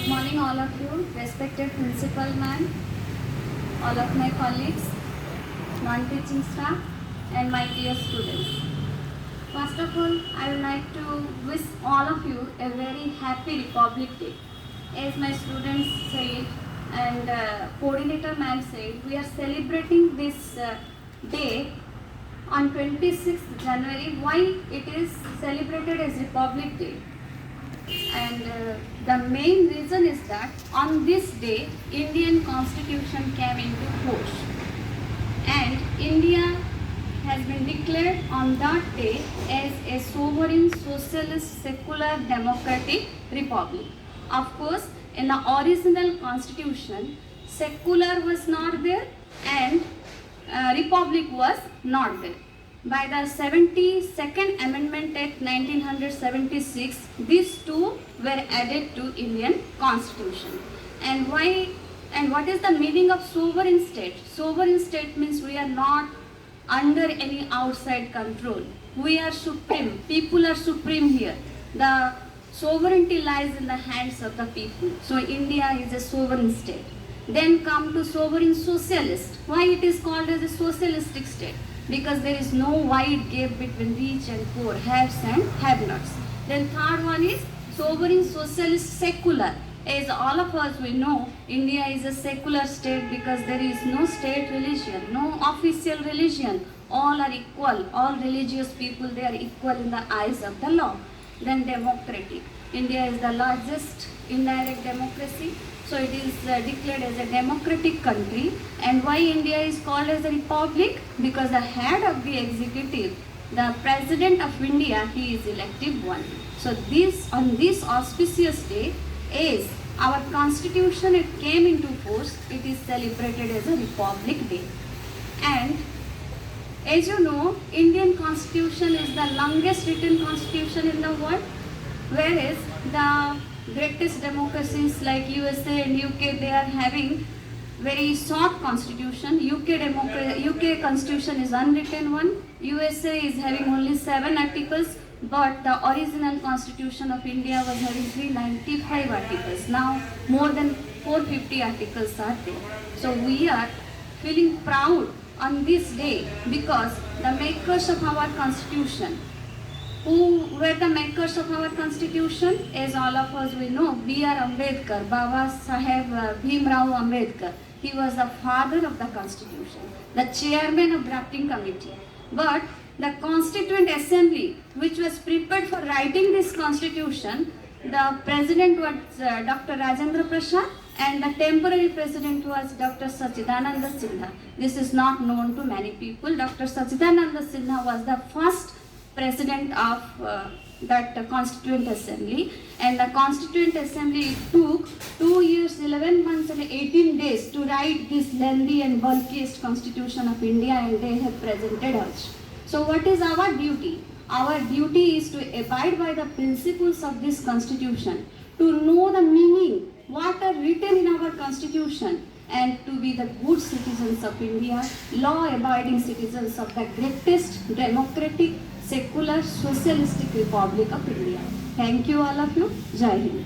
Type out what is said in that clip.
Good morning, all of you, respected principal ma'am, all of my colleagues, non-teaching staff, and my dear students. First of all, I would like to wish all of you a very happy Republic Day. As my students said and coordinator ma'am said, we are celebrating this day on 26th January. Why it is celebrated as Republic Day? And the main reason is that on this day Indian Constitution came into force and India has been declared on that day as a sovereign socialist secular democratic republic. Of course, in the original constitution secular was not there and republic was not there. By the 72nd Amendment Act 1976, these two were added to Indian Constitution. And why? And what is the meaning of sovereign state? Sovereign state means we are not under any outside control. We are supreme. People are supreme here. The sovereignty lies in the hands of the people. So India is a sovereign state. Then come to sovereign socialist. Why it is called as a socialistic state? Because there is no wide gap between rich and poor, haves and have-nots. Then third one is sovereign socialist secular. As all of us we know, India is a secular state because there is no state religion, no official religion. All are equal. All religious people, they are equal in the eyes of the law. Then democratic. India is the largest indirect democracy. So it is declared as a democratic country. And why India is called as a republic? Because the head of the executive, the president of India, he is elective one. So on this auspicious day, as our constitution it came into force, it is celebrated as a Republic Day. And as you know, Indian constitution is the longest written constitution in the world, whereas the greatest democracies like USA and UK, they are having very short constitution. UK constitution is unwritten one. USA is having only 7 articles, but the original constitution of India was having 395 articles. Now more than 450 articles are there. So we are feeling proud on this day because the makers of our constitution, who were the makers of our constitution? As all of us we know, B.R. Ambedkar, Baba Saheb Bhimrao Ambedkar. He was the father of the constitution, the chairman of drafting committee. But the Constituent Assembly, which was prepared for writing this constitution, the president was Dr. Rajendra Prasad and the temporary president was Dr. Sachidananda Sinha. This is not known to many people. Dr. Sachidananda Sinha was the first president of that Constituent Assembly, and the Constituent Assembly took 2 years, 11 months and 18 days to write this lengthy and bulkiest Constitution of India, and they have presented us. So what is our duty? Our duty is to abide by the principles of this Constitution, to know the meaning, what are written in our Constitution, and to be the good citizens of India, law-abiding citizens of the greatest democratic, secular, socialistic Republic of India. Thank you all of you. Jai Hind.